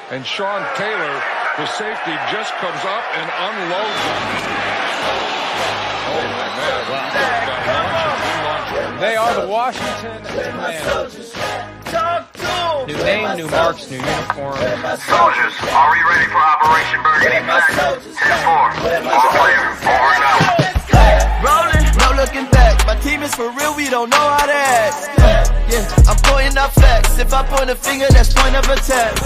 And Sean Taylor, the safety, just comes up and unloads him. Oh, man. Wow. They are the Washington Commanders. New name, new marks, new uniform. Soldiers, are we ready for Operation Burgundy? 10-4. All clear. Over and out. Rolling, no looking back. My team is for real, we don't know how to act. Yeah, I'm pointing out facts. If I point a finger, that's point of attack.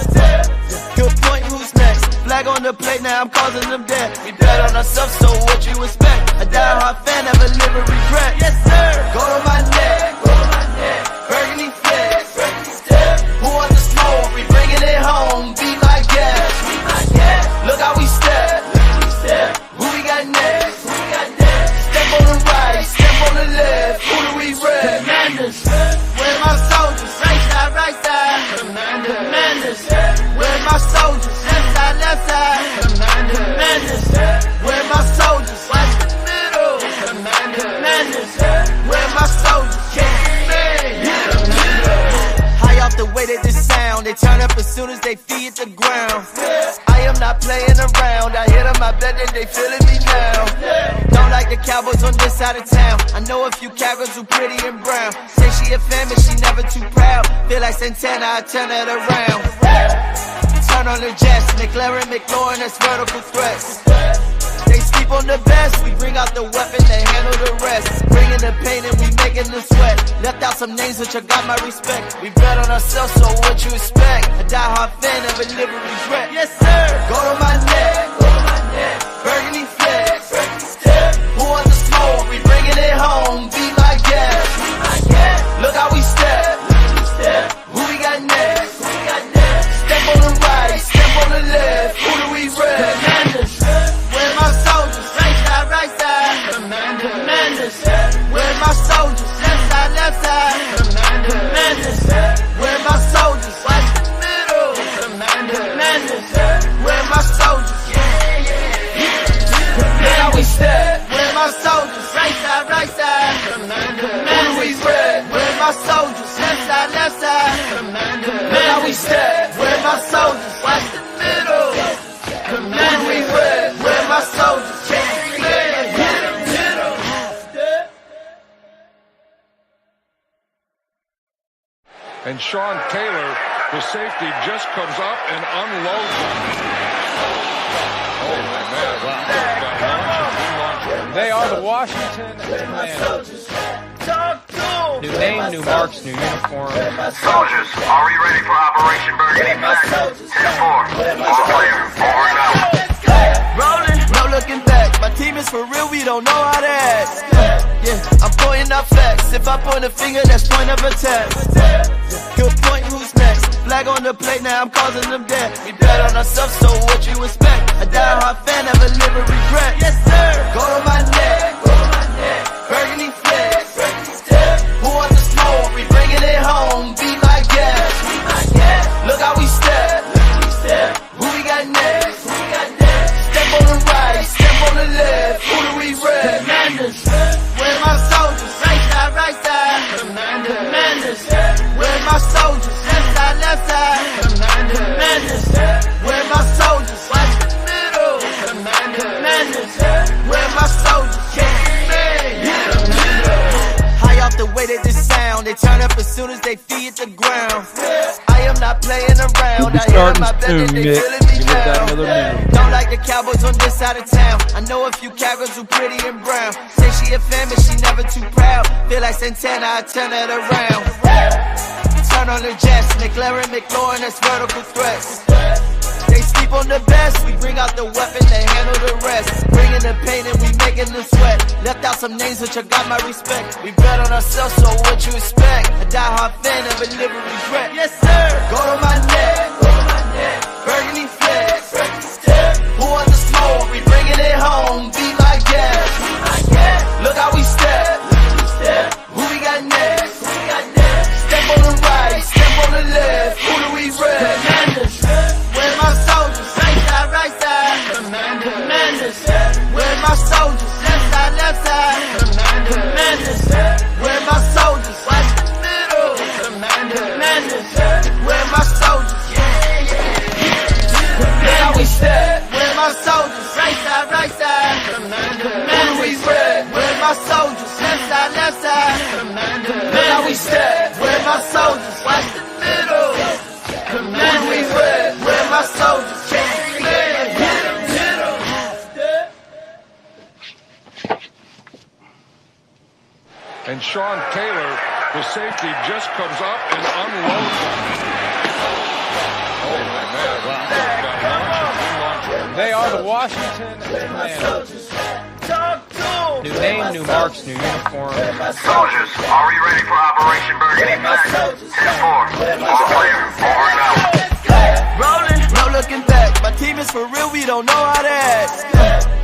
Good point, who's next? Flag on the plate, now I'm causing them death. We bet on ourselves, so what you expect? A die-hard fan, never live with regret. Yes, sir. Go to my neck. Burgundy flex. Who wants the smoke? We bringing it home. Be my guest. Look how we step. Who we got next? Step on the right, step on the left. Who do we rep? Commanders. Where my soldiers? Right side. Commanders. Where my soldiers? Left side. Commanders. Where my soldiers? Watch the middle. Commanders. Where my soldiers? High off the way that this sound, they turn up as soon as they feed the ground. I am not playing around. I hit them, I bet that they feeling me now. Don't like the Cowboys on this side of town. I know a few Cowgirls who pretty and brown. Say she a fan, but she never too proud. Feel like Santana, I turn it around. Turn on the Jets, McLaren, McLaurin, that's vertical threats. They sleep on the best, we bring out the weapon, they handle the rest. Bringing the pain and we making them sweat. Left out some names which I got my respect. We bet on ourselves, so what you expect? A die-hard fan, never live with regret. Yes, sir. Go to my neck. Burgundy flex. Who wants the smoke? We bringing it home. Be my guest. Look how we step. Who we got next? Step on the right, step on the left. Who do we rep? Commanders. Where my soldiers? Right side. Commanders. Where my soldiers? Left side. Commanders. Where my soldiers? Watch the middle. Commanders. Where my soldiers? Look how we step. Where my soldiers? Right side. Who do we rep? Where my soldiers? Left side. Look how we step. Where my soldiers? Watch the middle. Who do we rep? Where my soldiers? And Sean Taylor, the safety, just comes up and unloads him. Oh, man. Wow. They are the Washington Commanders. New name, new marks, new uniform. Soldiers, are we ready for Operation Burgundy? 10-4. All clear. Over and out. Rolling, no looking back. My team is for real, we don't know how to act. Yeah, I'm pointing out facts. If I point a finger, that's point of attack. Good point, who's next? Flag on the plate, now I'm causing them death. We bet on ourselves, so what you expect? A die-hard fan, never live with regret. Yes, sir. Go to my neck. Burgundy flex. Who wants the smoke? We bringing it home. Be my guest. Look how we step. Who we got next? Step on the right, step on the left. Who do we rep? Commanders. Where my soldiers? Right side. Commanders. Where my soldiers? Left side. Commanders. Where my soldiers? Watch the middle. Commanders. Where my soldiers? High off the way that this sound, they turn up as soon as they feed the ground. I am not playing around. I hear my bet that they feeling me now. Don't like the Cowboys on this side of town. I know a few Cowgirls who pretty and brown. Say she a fan, but she never too proud. Feel like Santana, I turn it around. Turn on the Jets, McLaren, McLaurin, that's vertical threats. They sleep on the best, we bring out the weapon, they handle the rest. Bringing the pain and we making them sweat. Left out some names which I got my respect. We bet on ourselves, so what you expect? A die-hard fan, never live with regret. Yes, sir. Go to my neck. Burgundy flex. Who wants the smoke? We bringing it home. Be my guest. Look how we step. Who we got next? Step on the right, step on the left. Who do we rep? Commanders. Where my soldiers? Right side. Commanders. Where my soldiers? Left side. Commanders. Where my soldiers? Watch the middle. Commanders. Where my soldiers? And Sean Taylor, the safety, just comes up and unloads him. Oh, man. They are the Washington Commanders. New name, new marks, new uniform. Soldiers, are we ready for Operation Burgundy? 10-4. All clear. Over and out. Rolling, no looking back. My team is for real, we don't know how to act.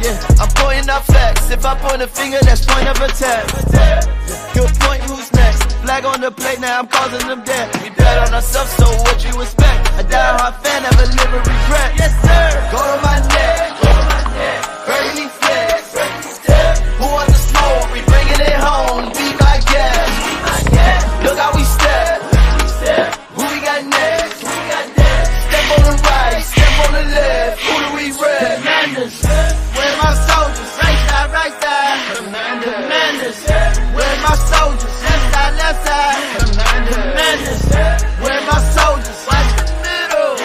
Yeah, I'm pointing out facts. If I point a finger, that's point of attack. He'll point who's next. Flag on the plate, now I'm causing them death. We bet on ourselves, so what you expect? A die-hard fan, never live with regret. Yes, sir. Go to my neck. Burgundy flex. Who wants the smoke? We bringing it home. Be my guest. Look how we step. Who we got next? Step on the right, step on the left. Who do we rep? Commanders. Where my soldiers? Right side. Commanders. Where my soldiers? Left side. Commanders. Where my soldiers? Watch the middle.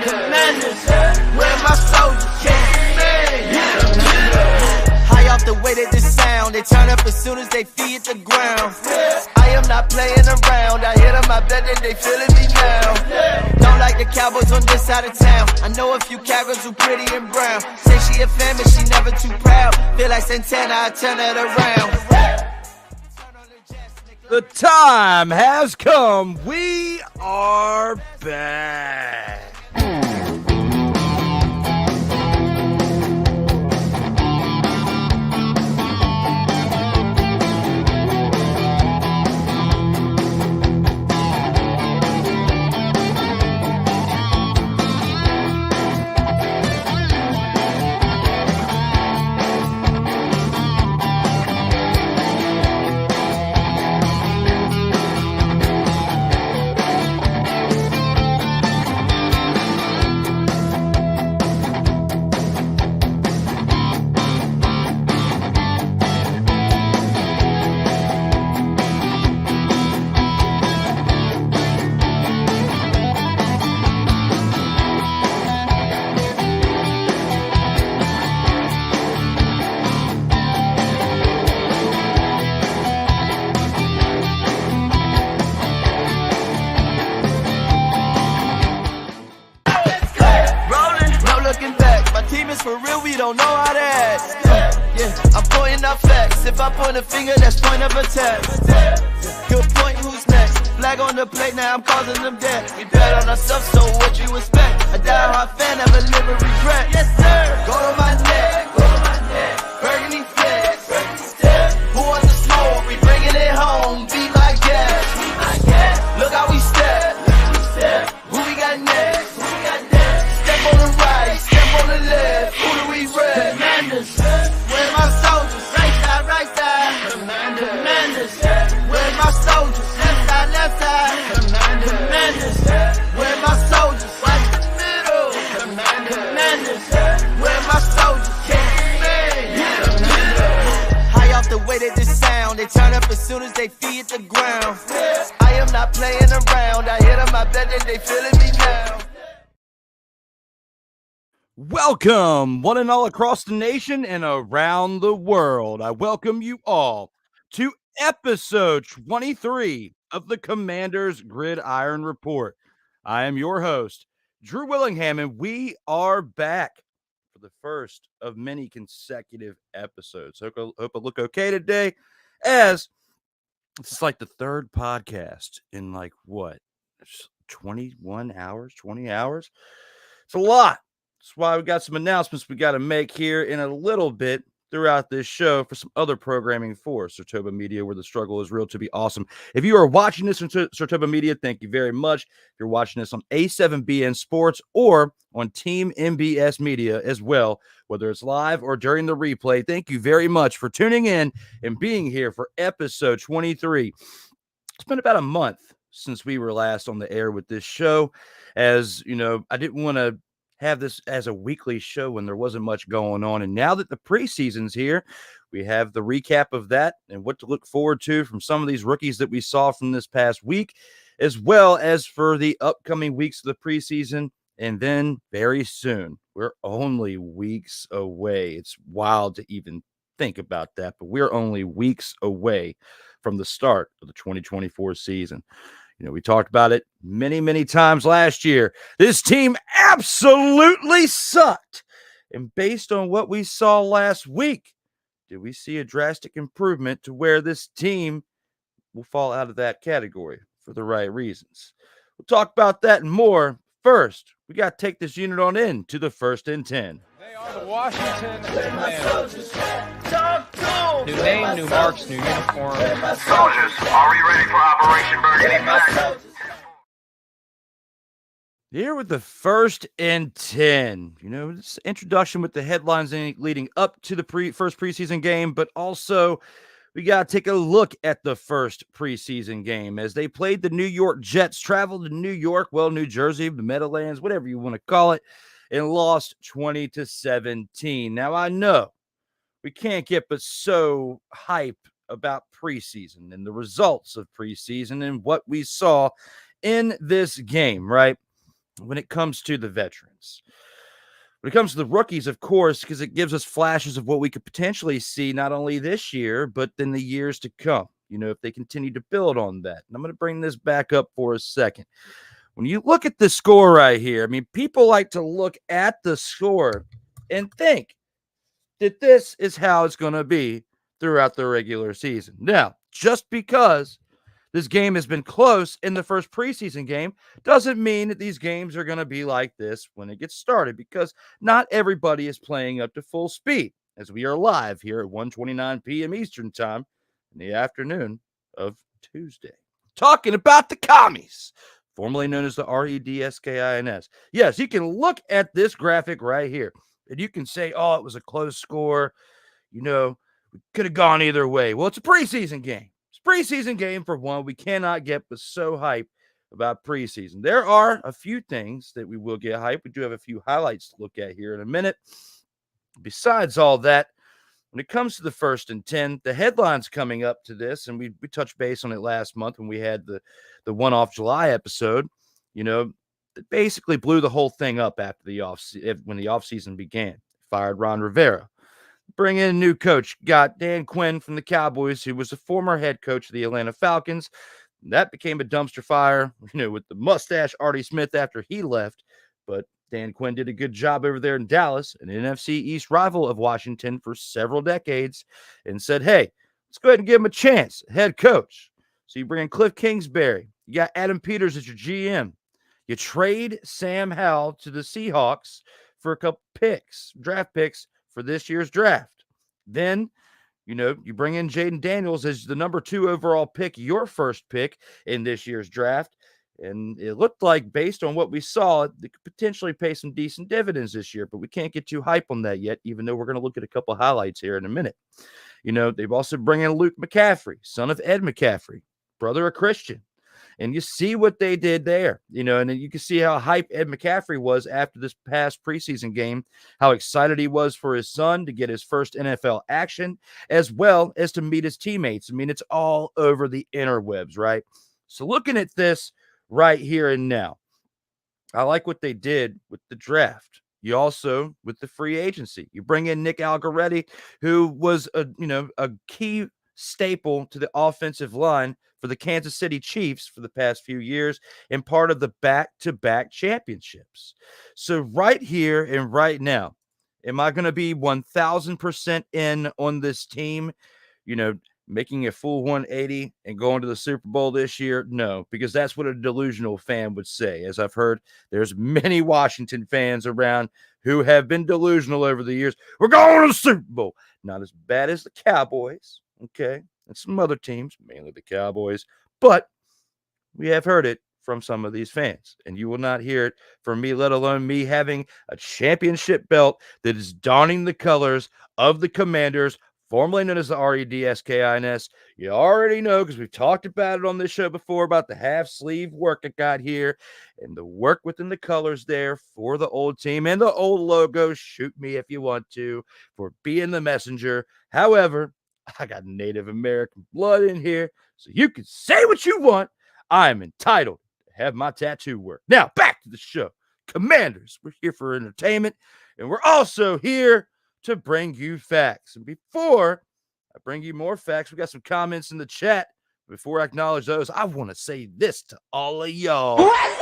Commanders. Where my soldiers? High off the way that this sound, they turn up as soon as they feet the ground. I am not playing around. I hit them, I bet that they feeling me now. Don't like the Cowboys on this side of town. I know a few Cowgirls who pretty and brown. Say she a fan, but she never too proud. Feel like Santana, I turn it around. The time has come. We are back. Don't know how to act. Yeah, I'm pointing out facts. If I point a finger, that's point of attack. He'll point who's next. Flag on the plate, now I'm causing them death. We bet on ourselves, so what you expect? A die-hard fan, never live with regret. Yes, sir. Go to my neck. Burgundy flex. Who wants the smoke? We bringing it home. Be my guest. Look how we step. Who we got next? Step on the right, step on the left. Who do we rep? Commanders. Where my soldiers? Right side. Commanders. Where my soldiers? Left side. Commanders. Where my soldiers? Watch the middle. Commanders. Where my soldiers? High off the way that this sound, they turn up as soon as they feet the ground. I am not playing around. I hit them, I bet that they feeling me now. Welcome, one and all across the nation and around the world. I welcome you all to episode 23 of the Commanders Gridiron Report. I am your host, Drew Willingham, and we are back for the first of many consecutive episodes. Hope I look okay today, as it's like the third podcast in 21 hours, 20 hours. It's a lot. That's why we got some announcements we got to make here in a little bit throughout this show for some other programming for Sartoba Media, where the struggle is real to be awesome. If you are watching this on Sartoba Media, thank you very much. If you're watching this on A7BN Sports or on Team MBS Media as well, whether it's live or during the replay, thank you very much for tuning in and being here for episode 23. It's been about a month since we were last on the air with this show. As you know, I didn't want to have this as a weekly show when there wasn't much going on. And now that the preseason's here, we have the recap of that and what to look forward to from some of these rookies that we saw from this past week, as well as for the upcoming weeks of the preseason. And then very soon, we're only weeks away. It's wild to even think about that, but we're only weeks away from the start of the 2024 season. We talked about it many, many times last year. This team absolutely sucked. And based on what we saw last week, did we see a drastic improvement to where this team will fall out of that category for the right reasons? We'll talk about that and more. First, we got to take this unit on in to the 1st and 10. They are the Washington Commanders. New name, new marks, new uniform. Soldiers, are we ready for Operation Burgundy? Here with the 1st and 10. This introduction with the headlines leading up to the first preseason game, but also we got to take a look at the first preseason game as they played the New York Jets, traveled to New York, New Jersey, the Meadowlands, whatever you want to call it, and lost 20-17. Now, I know we can't get but so hype about preseason and the results of preseason and what we saw in this game, right? When it comes to the veterans. When it comes to the rookies, of course, because it gives us flashes of what we could potentially see not only this year, but in the years to come, if they continue to build on that. And I'm going to bring this back up for a second. When you look at the score right here, people like to look at the score and think that this is how it's going to be throughout the regular season. Now, just because this game has been close in the first preseason game doesn't mean that these games are going to be like this when it gets started, because not everybody is playing up to full speed, as we are live here at 1:29 p.m. Eastern time in the afternoon of Tuesday. Talking about the commies, formerly known as the REDSKINS. Yes, you can look at this graphic right here, and you can say, oh, it was a close score. We could have gone either way. Well, it's a preseason game. Preseason game for one. We cannot get but so hype about preseason. There are a few things that we will get hype. We do have a few highlights to look at here in a minute. Besides all that, when it comes to the 1st and 10, the headlines coming up to this, and we touched base on it last month when we had the one-off July episode, it basically blew the whole thing up after when the offseason began. Fired Ron Rivera. Bring in a new coach. Got Dan Quinn from the Cowboys, who was a former head coach of the Atlanta Falcons. That became a dumpster fire, with the mustache Artie Smith after he left. But Dan Quinn did a good job over there in Dallas, an NFC East rival of Washington for several decades, and said, hey, let's go ahead and give him a chance, head coach. So you bring in Cliff Kingsbury. You got Adam Peters as your GM. You trade Sam Howell to the Seahawks for a couple picks, draft picks, for this year's draft. Then, you bring in Jaden Daniels as the number 2 overall pick, your first pick in this year's draft. And it looked like, based on what we saw, they could potentially pay some decent dividends this year, but we can't get too hype on that yet, even though we're going to look at a couple highlights here in a minute. They've also bring in Luke McCaffrey, son of Ed McCaffrey, brother of Christian. And you see what they did there, and then you can see how hype Ed McCaffrey was after this past preseason game, how excited he was for his son to get his first NFL action, as well as to meet his teammates. It's all over the interwebs, right? So looking at this right here and now, I like what they did with the draft. You also, with the free agency, you bring in Nick Algoretti, who was a key staple to the offensive line for the Kansas City Chiefs for the past few years and part of the back-to-back championships. So right here and right now, am I going to be 1,000% in on this team, making a full 180 and going to the Super Bowl this year? No, because that's what a delusional fan would say. As I've heard, there's many Washington fans around who have been delusional over the years. We're going to the Super Bowl. Not as bad as the Cowboys, okay, and some other teams, mainly the Cowboys, but we have heard it from some of these fans, and you will not hear it from me, let alone me having a championship belt that is donning the colors of the Commanders, formerly known as the REDSKINS. You already know, because we've talked about it on this show before, about the half-sleeve work I got here and the work within the colors there for the old team and the old logo. Shoot me if you want to for being the messenger. However, I got Native American blood in here, so you can say what you want. I'm entitled to have my tattoo work. Now, back to the show. Commanders, we're here for entertainment, and we're also here to bring you facts. And before I bring you more facts, we got some comments in the chat Before I acknowledge those, I want to say this to all of y'all. What's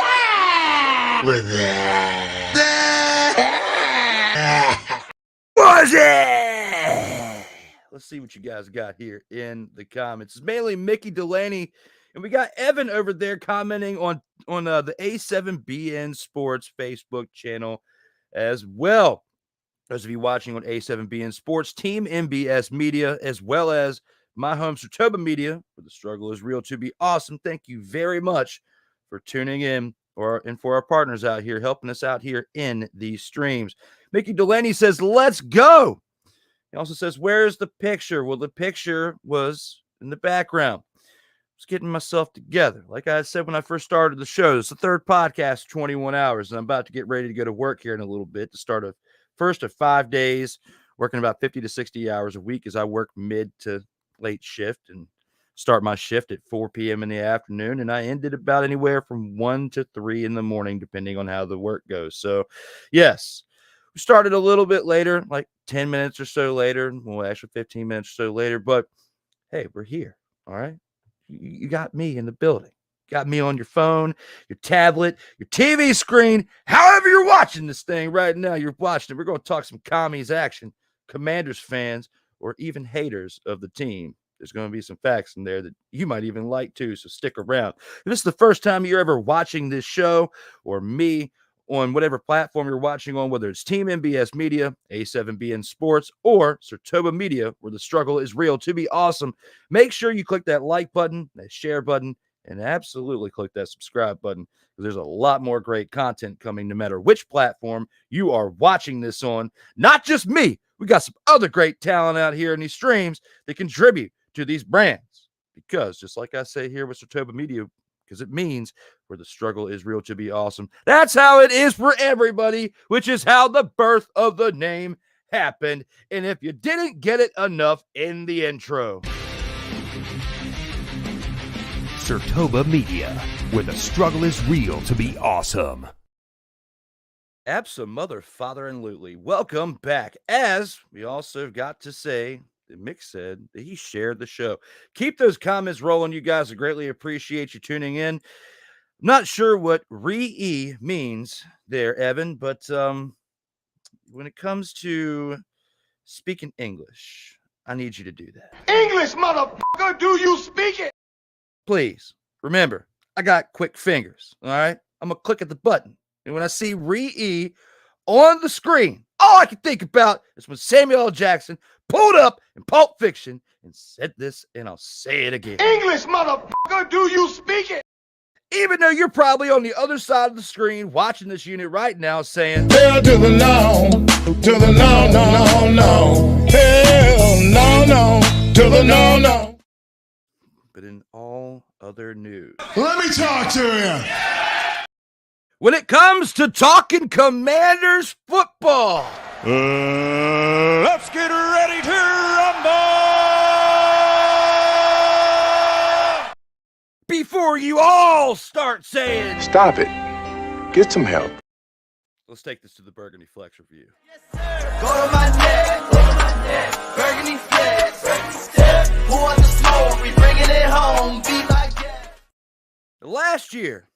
that? What's it? Let's see what you guys got here in the comments. It's mainly Mickey Delaney, and we got Evan over there commenting on the A7BN Sports Facebook channel as well. Those of you watching on A7BN Sports, Team MBS Media, as well as my home, Sartoba Media, where the struggle is real to be awesome. Thank you very much for tuning in, and for our partners out here, helping us out here in these streams. Mickey Delaney says, let's go. He also says, where's the picture? Well, the picture was in the background. I was getting myself together. Like I said when I first started the show, it's the third podcast, 21 hours, and I'm about to get ready to go to work here in a little bit to start a first of 5 days, working about 50 to 60 hours a week as I work mid to late shift and start my shift at 4 p.m. in the afternoon. And I ended about anywhere from 1 to 3 in the morning, depending on how the work goes. So, yes, we started a little bit later, like 10 minutes or so later. Well, actually 15 minutes or so later. But, hey, we're here, all right? You got me in the building. Got me on your phone, your tablet, your TV screen, however you're watching this thing right now. You're watching it. We're going to talk some commies action, Commanders fans, or even haters of the team. There's going to be some facts in there that you might even like too, so stick around. If this is the first time you're ever watching this show or me on whatever platform you're watching on, whether it's Team MBS Media, A7BN Sports, or Sartoba Media, where the struggle is real to be awesome, make sure you click that like button, that share button, and absolutely click that subscribe button, because there's a lot more great content coming no matter which platform you are watching this on. Not just me. We got some other great talent out here in these streams that contribute to these brands. Because just like I say here with Sartoba Media, because it means where the struggle is real to be awesome. That's how it is for everybody, which is how the birth of the name happened. And if you didn't get it enough in the intro. Sartoba Media, where the struggle is real to be awesome. Abso-mother-father-and-lutely. Welcome back. As we also got to say that Mick said that he shared the show. Keep those comments rolling, you guys. I greatly appreciate you tuning in. I'm not sure what re-e means there, Evan, but when it comes to speaking English, I need you to do that. English, motherfucker, do you speak it? Please, remember, I got quick fingers, all right? I'm going to click at the button. And when I see re-e on the screen, all I can think about is when Samuel L. Jackson pulled up in Pulp Fiction and said this, and I'll say it again. English, motherfucker, do you speak it? Even though you're probably on the other side of the screen watching this unit right now saying, Hell to the no, to the no, no, no, no. Hell no, no, to the no, no. But in all other news, Let me talk to you. when it comes to talking Commanders football, Let's get ready to rumble. before you all start saying, Stop it. Get some help. let's take this to the Burgundy Flex review. Go to my neck, Burgundy flex. Pour the smoke, we bringing it home. Be my guest. Last year,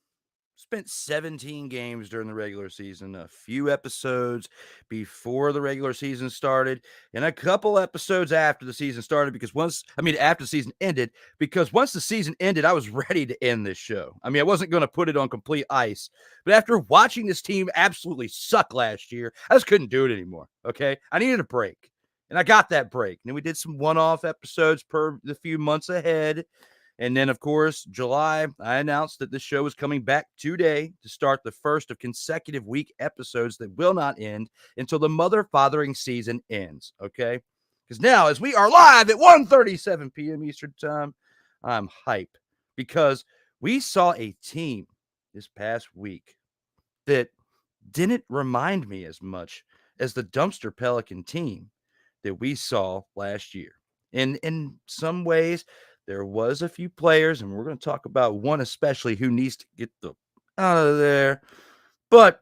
spent 17 games during the regular season, a few episodes before the regular season started, and a couple episodes after the season started, after the season ended, because once the season ended, I was ready to end this show. I mean, I wasn't going to put it on complete ice, but after watching this team absolutely suck last year, I just couldn't do it anymore, okay? I needed a break, and I got that break. And then we did some one-off episodes per the few months ahead. And then, of course, July, I announced that this show is coming back today to start the first of consecutive week episodes that will not end until the mother-fathering season ends, okay? Because now, as we are live at 1:37 p.m. Eastern Time, I'm hype because we saw a team this past week that didn't remind me as much as the Dumpster Pelican team that we saw last year. And in some ways, there was a few players, and we're going to talk about one especially who needs to get out of there. But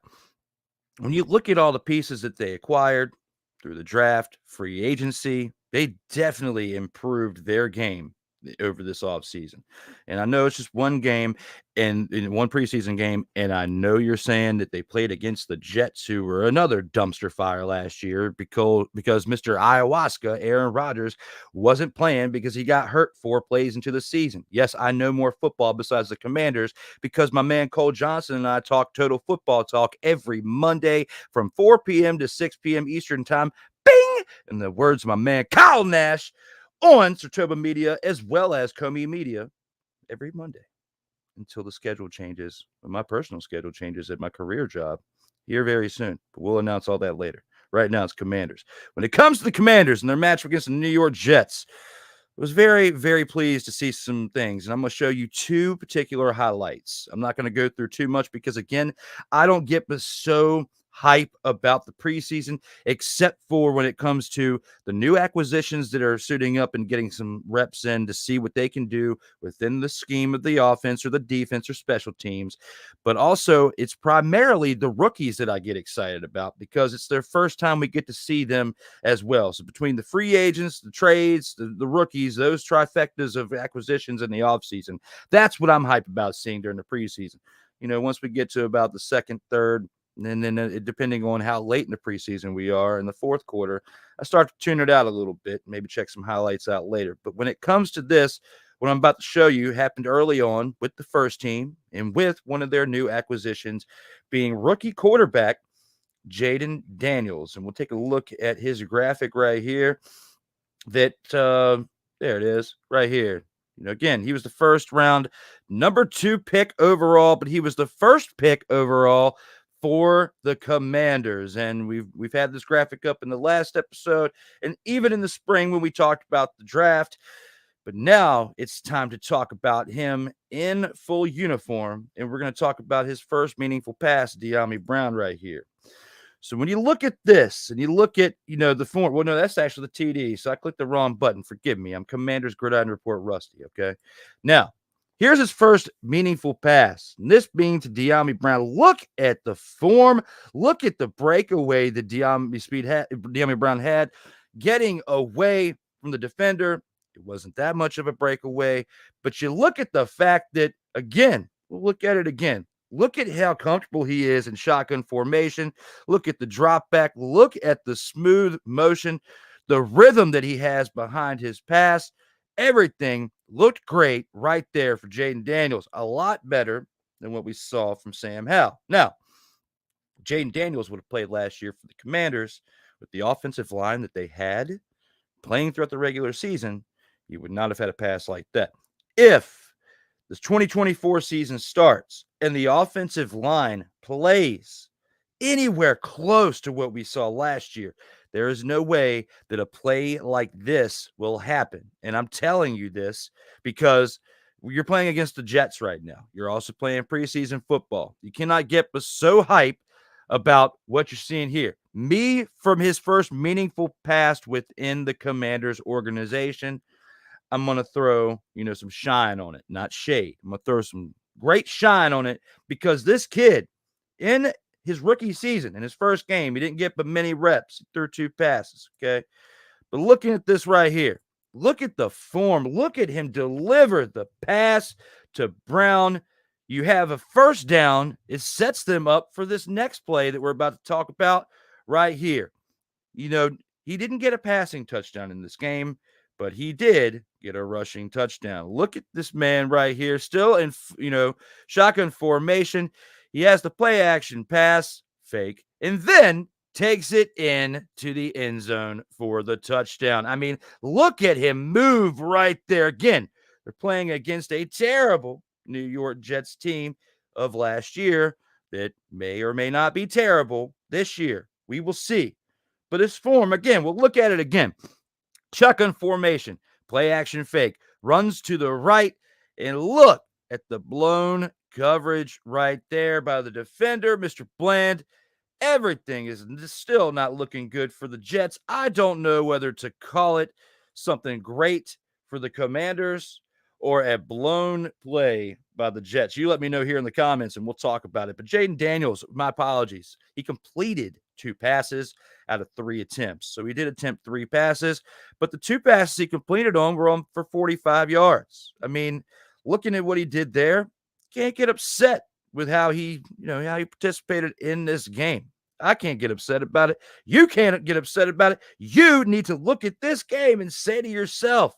when you look at all the pieces that they acquired through the draft, free agency, they definitely improved their game over this offseason. And I know it's just one game and in one preseason game. And I know you're saying that they played against the Jets, who were another dumpster fire last year because Mr. Ayahuasca, Aaron Rodgers, wasn't playing because he got hurt 4 plays into the season. Yes, I know more football besides the Commanders because my man Cole Johnson and I talk total football talk every Monday from 4 p.m. to 6 p.m. Eastern time. Bing! In the words of my man Kyle Nash, on Sartoba Media as well as Comey Media every Monday until the schedule changes, or my personal schedule changes at my career job here very soon. But we'll announce all that later. Right now, it's Commanders. When it comes to the Commanders and their match against the New York Jets, I was very, very pleased to see some things, and I'm going to show you 2 particular highlights. I'm not going to go through too much because, again, I don't get so hype about the preseason, except for when it comes to the new acquisitions that are suiting up and getting some reps in to see what they can do within the scheme of the offense or the defense or special teams. But also, it's primarily the rookies that I get excited about because it's their first time we get to see them as well. So between the free agents, the trades, the rookies, those trifectas of acquisitions in the offseason, that's what I'm hyped about seeing during the preseason. You know, once we get to about the second, third, and then depending on how late in the preseason we are in the fourth quarter, I start to tune it out a little bit, maybe check some highlights out later. But when it comes to this, what I'm about to show you happened early on with the first team and with one of their new acquisitions being rookie quarterback Jaden Daniels. And we'll take a look at his graphic right here that there it is right here. You know, again, he was the first round number 2 pick overall, but he was the first pick overall for the Commanders. And we've had this graphic up in the last episode and even in the spring when we talked about the draft. But now it's time to talk about him in full uniform. And we're going to talk about his first meaningful pass, Dyami Brown, right here. So when you look at this and you look at, you know, the form, well, no, that's actually the TD. So I clicked the wrong button. Forgive me. I'm Commanders Gridiron Report Rusty. Okay. Now, here's his first meaningful pass, and this being to Dyami Brown. Look at the form. Look at the breakaway that Dyami Brown had, getting away from the defender. It wasn't that much of a breakaway, but you look at the fact that, again, we'll look at it again. Look at how comfortable he is in shotgun formation. Look at the drop back. Look at the smooth motion, the rhythm that he has behind his pass. Everything looked great right there for Jaden Daniels. A lot better than what we saw from Sam Howell. Now, Jaden Daniels would have played last year for the Commanders with the offensive line that they had playing throughout the regular season. He would not have had a pass like that. If this 2024 season starts and the offensive line plays anywhere close to what we saw last year, there is no way that a play like this will happen. And I'm telling you this because you're playing against the Jets right now. You're also playing preseason football. You cannot get so hype about what you're seeing here. Me, from his first meaningful pass within the Commanders organization, I'm going to throw, you know, some shine on it, not shade. I'm going to throw some great shine on it because this kid in his rookie season, in his first game, he didn't get but many reps. He threw 2 passes, okay? But looking at this right here, look at the form. Look at him deliver the pass to Brown. You have a first down. It sets them up for this next play that we're about to talk about right here. You know, he didn't get a passing touchdown in this game, but he did get a rushing touchdown. Look at this man right here, still in, you know, shotgun formation. He has the play action pass fake and then takes it in to the end zone for the touchdown. I mean, look at him move right there. Again, they're playing against a terrible New York Jets team of last year that may or may not be terrible this year. We will see. But his form, again, we'll look at it again. Shotgun formation, play action fake, runs to the right, and look at the blown coverage right there by the defender, Mr. Bland. Everything is still not looking good for the Jets. I don't know whether to call it something great for the Commanders or a blown play by the Jets. You let me know here in the comments, and we'll talk about it. But Jaden Daniels, my apologies. He completed 2 passes out of 3 attempts. So he did attempt 3 passes, but the 2 passes he completed on were on for 45 yards. I mean, looking at what he did there, can't get upset with how he participated in this game. I can't get upset about it. You can't get upset about it. You need to look at this game and say to yourself,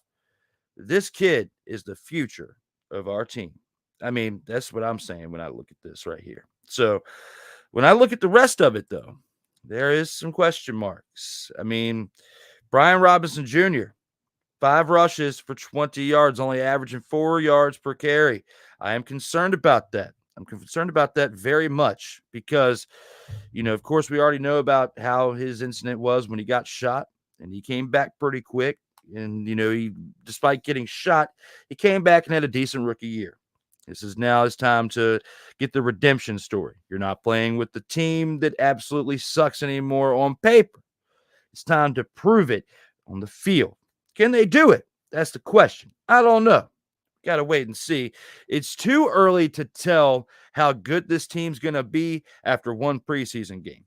this kid is the future of our team. I mean, that's what I'm saying when I look at this right here. So when I look at the rest of it, though, there is some question marks. I mean, Brian Robinson Jr., 5 rushes for 20 yards, only averaging 4 yards per carry. I am concerned about that. I'm concerned about that very much because, of course, we already know about how his incident was when he got shot, and he came back pretty quick. And, he, despite getting shot, he came back and had a decent rookie year. This is now his time to get the redemption story. You're not playing with the team that absolutely sucks anymore on paper. It's time to prove it on the field. Can they do it? That's the question. I don't know. Got to wait and see. It's too early to tell how good this team's going to be after one preseason game.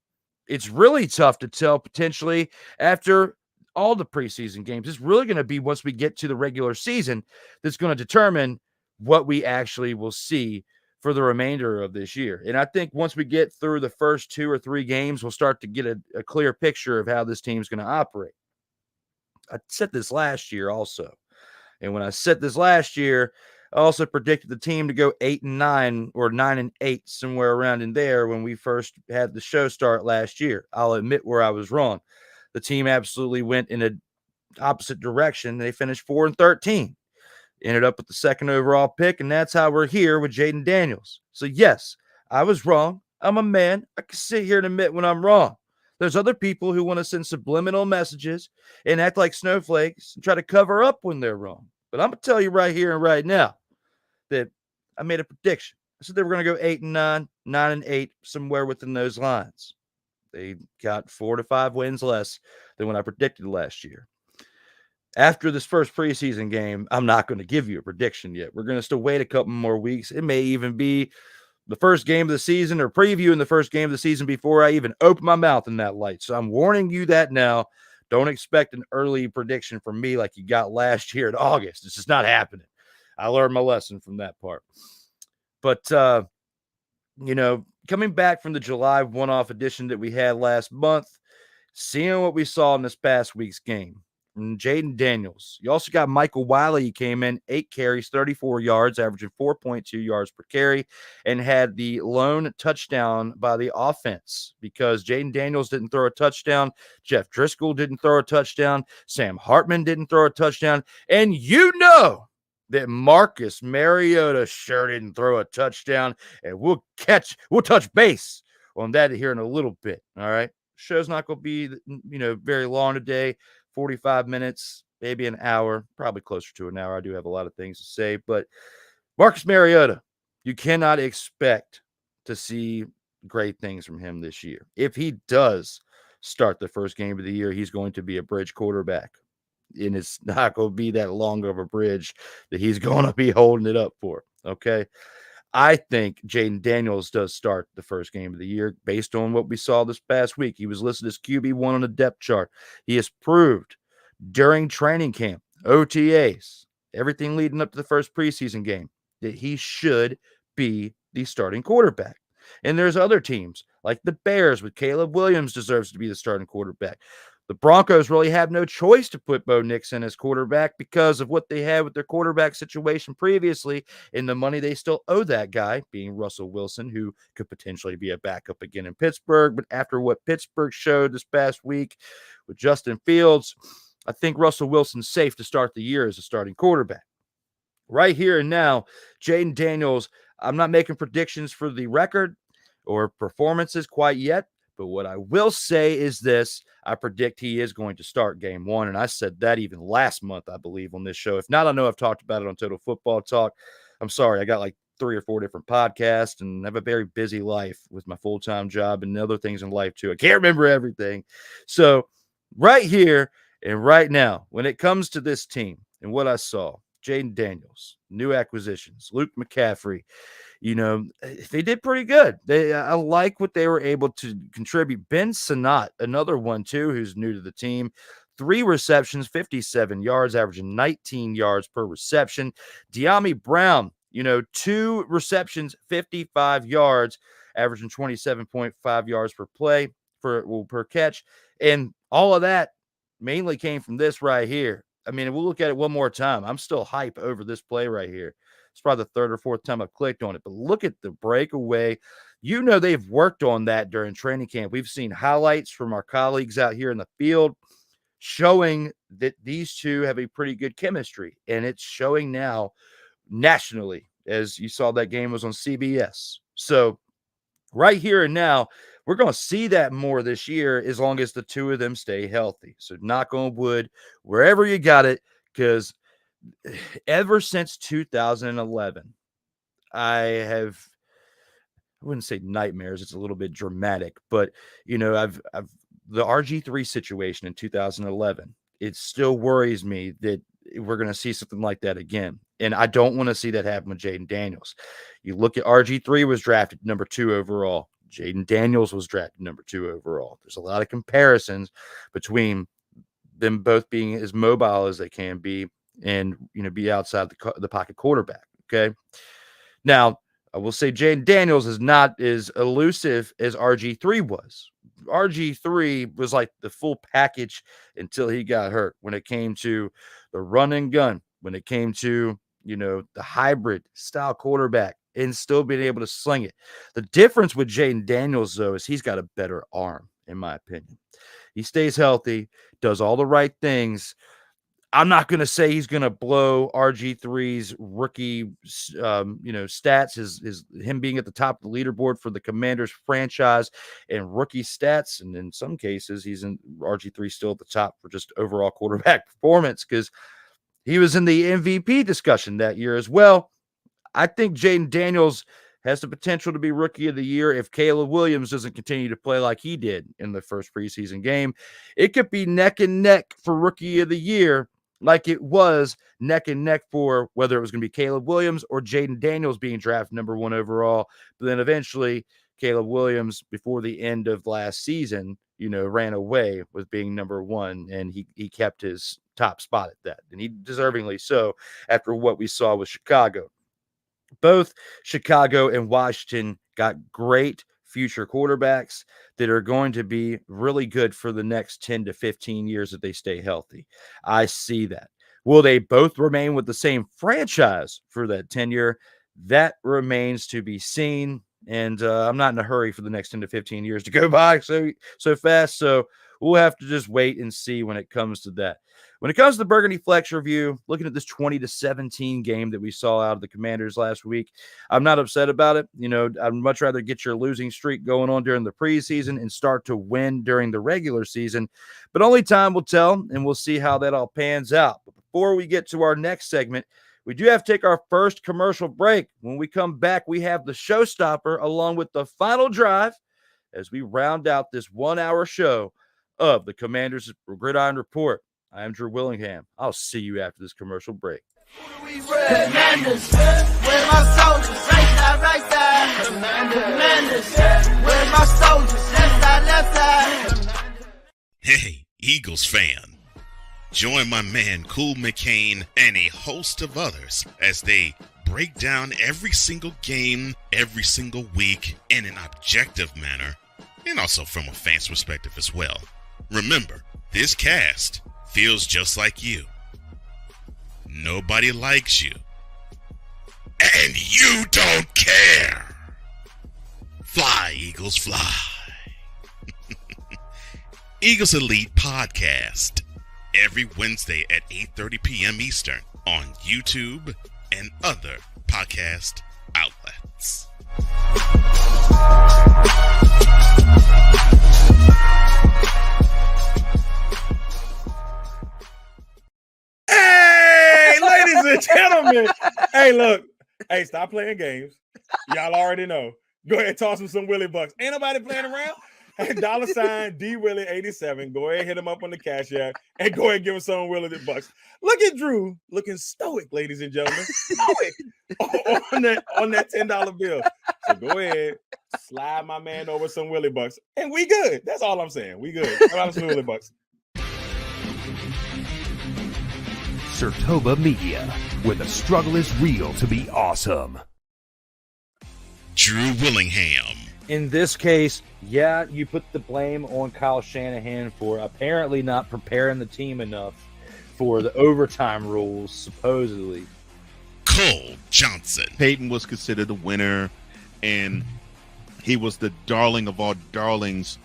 It's really tough to tell potentially after all the preseason games. It's really going to be once we get to the regular season that's going to determine what we actually will see for the remainder of this year. And I think once we get through the first 2 or 3 games, we'll start to get a clear picture of how this team's going to operate. I said this last year also. And when I said this last year, I also predicted the team to go 8-9 or 9-8, somewhere around in there when we first had the show start last year. I'll admit where I was wrong. The team absolutely went in an opposite direction. They finished 4-13. Ended up with the 2nd overall pick, and that's how we're here with Jaden Daniels. So, yes, I was wrong. I'm a man. I can sit here and admit when I'm wrong. There's other people who want to send subliminal messages and act like snowflakes and try to cover up when they're wrong. But I'm going to tell you right here and right now that I made a prediction. I said they were going to go 8-9, 9-8, somewhere within those lines. They got 4 to 5 wins less than what I predicted last year. After this first preseason game, I'm not going to give you a prediction yet. We're going to still wait a couple more weeks. It may even be the first game of the season or previewing the first game of the season before I even open my mouth in that light. So I'm warning you that now. Don't expect an early prediction from me like you got last year in August. It's just not happening. I learned my lesson from that part. But, coming back from the July one-off edition that we had last month, seeing what we saw in this past week's game, from Jaden Daniels. You also got Michael Wiley. He came in 8 carries, 34 yards, averaging 4.2 yards per carry, and had the lone touchdown by the offense because Jaden Daniels didn't throw a touchdown. Jeff Driscoll didn't throw a touchdown. Sam Hartman didn't throw a touchdown. And that Marcus Mariota sure didn't throw a touchdown. And we'll touch base on that here in a little bit. All right. Show's not going to be, very long today. 45 minutes, maybe an hour, probably closer to an hour. I do have a lot of things to say, but Marcus Mariota, you cannot expect to see great things from him this year. If he does start the first game of the year, he's going to be a bridge quarterback, and it's not going to be that long of a bridge that he's going to be holding it up for, okay? I think Jaden Daniels does start the first game of the year based on what we saw this past week. He was listed as QB1 on the depth chart. He has proved during training camp, OTAs, everything leading up to the first preseason game, that he should be the starting quarterback. And there's other teams like the Bears with Caleb Williams deserves to be the starting quarterback. The Broncos really have no choice to put Bo Nixon as quarterback because of what they had with their quarterback situation previously and the money they still owe that guy, being Russell Wilson, who could potentially be a backup again in Pittsburgh. But after what Pittsburgh showed this past week with Justin Fields, I think Russell Wilson's safe to start the year as a starting quarterback. Right here and now, Jaden Daniels, I'm not making predictions for the record or performances quite yet. But what I will say is this, I predict he is going to start game 1. And I said that even last month, I believe, on this show. If not, I know I've talked about it on Total Football Talk. I'm sorry. I got like 3 or 4 different podcasts and have a very busy life with my full-time job and other things in life too. I can't remember everything. So right here and right now, when it comes to this team and what I saw, Jaden Daniels, new acquisitions, Luke McCaffrey. They did pretty good. I like what they were able to contribute. Ben Sinnott, another one too, who's new to the team. 3 receptions, 57 yards, averaging 19 yards per reception. De'Ami Brown, 2 receptions, 55 yards, averaging 27.5 yards per play per catch. And all of that mainly came from this right here. I mean, we'll look at it one more time. I'm still hype over this play right here. It's probably the 3rd or 4th time I've clicked on it, but look at the breakaway. They've worked on that during training camp. We've seen highlights from our colleagues out here in the field showing that these two have a pretty good chemistry, and it's showing now nationally, as you saw that game was on CBS. So right here and now, we're going to see that more this year as long as the two of them stay healthy. So knock on wood, wherever you got it, because ever since 2011, I wouldn't say nightmares. It's a little bit dramatic, but I've the RG3 situation in 2011. It still worries me that we're going to see something like that again. And I don't want to see that happen with Jaden Daniels. You look at RG3 was drafted number 2 overall. Jaden Daniels was drafted number 2 overall. There's a lot of comparisons between them both being as mobile as they can be and, be outside the pocket quarterback. Okay. Now, I will say Jaden Daniels is not as elusive as RG3 was. RG3 was like the full package until he got hurt when it came to the run and gun, when it came to, the hybrid style quarterback and still being able to sling it. The difference with Jaden Daniels, though, is he's got a better arm, in my opinion. He stays healthy, does all the right things. I'm not going to say he's going to blow RG3's rookie, stats, his him being at the top of the leaderboard for the Commanders franchise and rookie stats. And in some cases, he's in RG3 still at the top for just overall quarterback performance because he was in the MVP discussion that year as well. I think Jaden Daniels has the potential to be rookie of the year if Caleb Williams doesn't continue to play like he did in the first preseason game. It could be neck and neck for rookie of the year, like it was neck and neck for whether it was going to be Caleb Williams or Jaden Daniels being drafted number 1 overall. But then eventually Caleb Williams, before the end of last season, ran away with being number 1, and he kept his top spot at that. And he deservingly so after what we saw with Chicago. Both Chicago and Washington got great future quarterbacks that are going to be really good for the next 10 to 15 years if they stay healthy. I see that. Will they both remain with the same franchise for that tenure? That remains to be seen. And I'm not in a hurry for the next 10 to 15 years to go by so fast. So we'll have to just wait and see when it comes to that. When it comes to the Burgundy Flex review, looking at this 20-17 game that we saw out of the Commanders last week, I'm not upset about it. I'd much rather get your losing streak going on during the preseason and start to win during the regular season. But only time will tell, and we'll see how that all pans out. But before we get to our next segment, we do have to take our first commercial break. When we come back, we have the Showstopper along with the final drive as we round out this 1-hour show of the Commanders Gridiron Report. I am Drew Willingham. I'll see you after this commercial break. Commanders, where my soldiers, right side. Commanders, where my soldiers, left side. Hey, Eagles fan. Join my man Cool McCain and a host of others as they break down every single game, every single week in an objective manner, and also from a fan's perspective as well. Remember, this cast feels just like you. Nobody likes you. And you don't care. Fly, Eagles, fly. Eagles Elite Podcast. Every Wednesday at 8:30 p.m. Eastern on YouTube and other podcast outlets. Hey, ladies and gentlemen. Hey, look. Hey, stop playing games. Y'all already know. Go ahead and toss him some Willie Bucks. Ain't nobody playing around. $, D Willie 87. Go ahead, hit him up on the Cash App, and go ahead and give him some Willie the bucks. Look at Drew looking stoic, ladies and gentlemen, stoic on that $10 bill. So go ahead, slide my man over some Willie bucks, and we good. That's all I'm saying. We good. How about some Willie bucks? Sertoba Media, where the struggle is real to be awesome. Drew Willingham. In this case, yeah, you put the blame on Kyle Shanahan for apparently not preparing the team enough for the overtime rules, supposedly. Cole Johnson. Peyton was considered the winner, and he was the darling of all darlings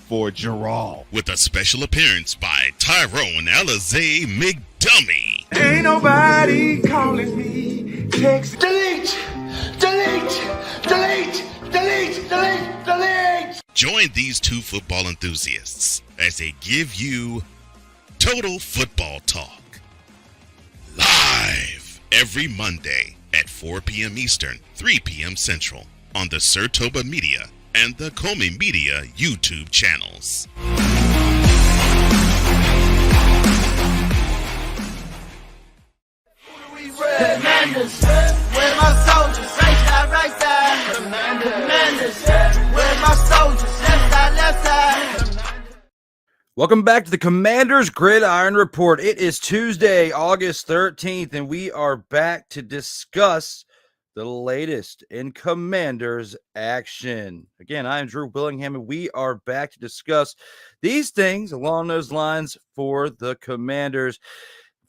for Gerald. With a special appearance by Tyrone Alizé McDummy. Ain't nobody calling me. Text. Delete. Join these two football enthusiasts as they give you Total Football Talk. Live every Monday at 4 p.m. Eastern, 3 p.m. Central on the Sertoba Media and the Comey Media YouTube channels. Commanders, where my soldiers, right side, right side. Commanders, where my soldiers, left side, left side. Welcome back to the Commanders Gridiron Report. It is Tuesday, August 13th, and we are back to discuss the latest in Commanders action. Again, I am Drew Willingham, and we are back to discuss these things along those lines for the Commanders.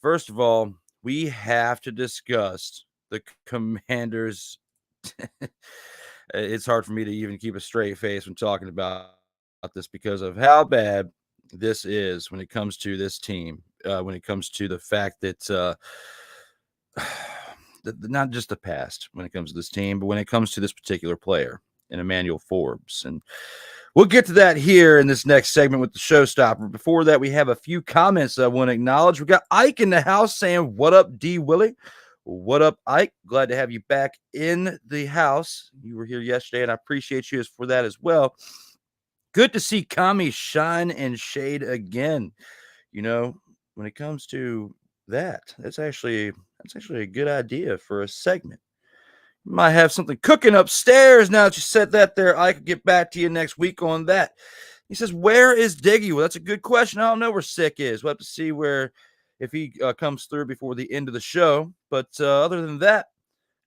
First of all, we have to discuss the Commanders. It's hard for me to even keep a straight face when talking about this because of how bad this is when it comes to this team, when it comes to the fact that not just the past when it comes to this team, but when it comes to this particular player and Emmanuel Forbes. And we'll get to that here in this next segment with the showstopper. Before that, we have a few comments that I want to acknowledge. We got Ike in the house saying, "What up, D Willie?" What up, Ike? Glad to have you back in the house. You were here yesterday, and I appreciate you for that as well. Good to see Kami shine and shade again. You know, when it comes to that, that's actually a good idea for a segment. You might have something cooking upstairs now that you said that there. I could get back to you next week on that. He says, "Where is Diggy?" Well, that's a good question. I don't know where Sick is. We'll have to see if he comes through before the end of the show. But other than that,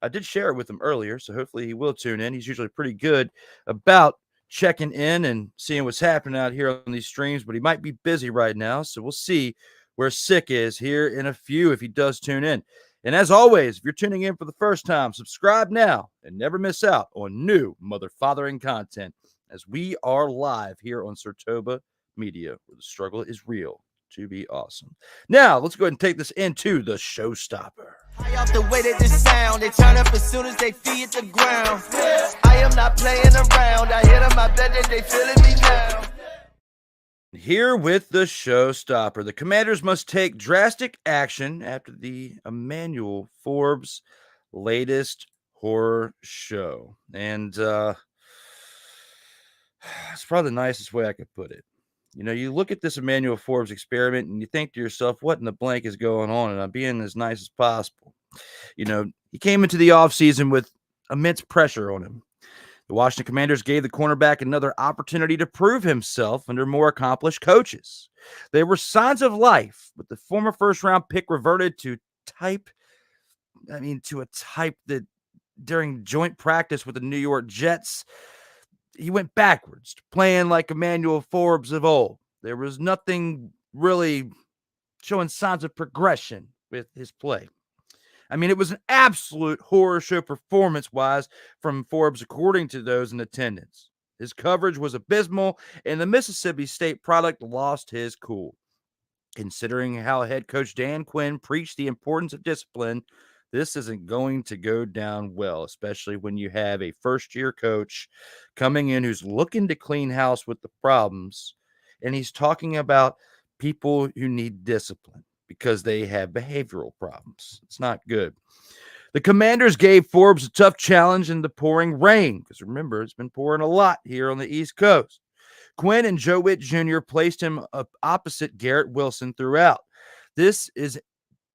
I did share it with him earlier, so hopefully he will tune in. He's usually pretty good about checking in and seeing what's happening out here on these streams, but he might be busy right now, so we'll see where Sick is here in a few if he does tune in. And as always, if you're tuning in for the first time, subscribe now and never miss out on new mother-fathering content as we are live here on Sertoba Media, where the struggle is real to be awesome. Now, let's go ahead and take this into the showstopper. High off the way that this sound, they turn up as soon as they feed the ground. I am not playing around. I hit them, I bet that they feeling me now. Here with the showstopper, the Commanders must take drastic action after the Emmanuel Forbes latest horror show. And it's probably the nicest way I could put it. You know, you look at this Emmanuel Forbes experiment and you think to yourself, what in the blank is going on? And I'm being as nice as possible. You know, he came into the offseason with immense pressure on him. The Washington Commanders gave the cornerback another opportunity to prove himself under more accomplished coaches. There were signs of life, but the former first-round pick reverted to a type that during joint practice with the New York Jets, he went backwards, playing like Emmanuel Forbes of old. There was nothing really showing signs of progression with his play. I mean, it was an absolute horror show performance-wise from Forbes, according to those in attendance. His coverage was abysmal, and the Mississippi State product lost his cool. Considering how head coach Dan Quinn preached the importance of discipline, this isn't going to go down well, especially when you have a first-year coach coming in who's looking to clean house with the problems, and he's talking about people who need discipline because they have behavioral problems. It's not good. The Commanders gave Forbes a tough challenge in the pouring rain, because remember, it's been pouring a lot here on the East Coast. Quinn and Joe Witt Jr. placed him opposite Garrett Wilson throughout. This is